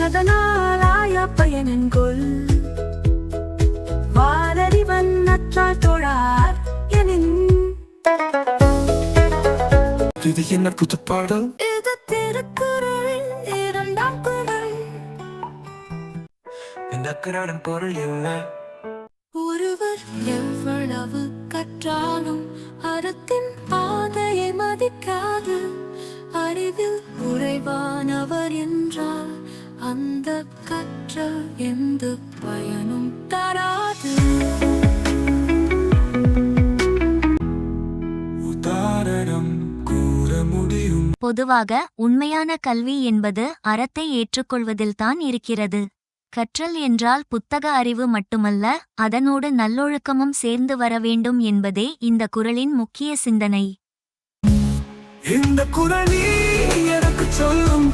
கற்றதனாலாய பயனென்கொள் வாரறிவன் நற்றால் தொழார் எனின். இது என்ன புது பாடல்? இது திருக்குறளின் 2ஆம் குறள். இந்த குறளின் பொருள் என்ன? ஒருவர் எவ்வளவு கற்றாலும் அறத்தின் பாதையை மதிக்காது அறிவில் குறைவானவர் என்றால் அந்த கற்றல் எந்த பயனும் தராது. உதாரணம் கூற முடியும். பொதுவாக உண்மையான கல்வி என்பது அறத்தை ஏற்றுக்கொள்வதில்தான் இருக்கிறது. கற்றல் என்றால் புத்தக அறிவு மட்டுமல்ல, அதனோடு நல்லொழுக்கமும் சேர்ந்து வர வேண்டும் என்பதே இந்த குறளின் முக்கிய சிந்தனை. இந்த குறளி எனக்கு சொல்லும்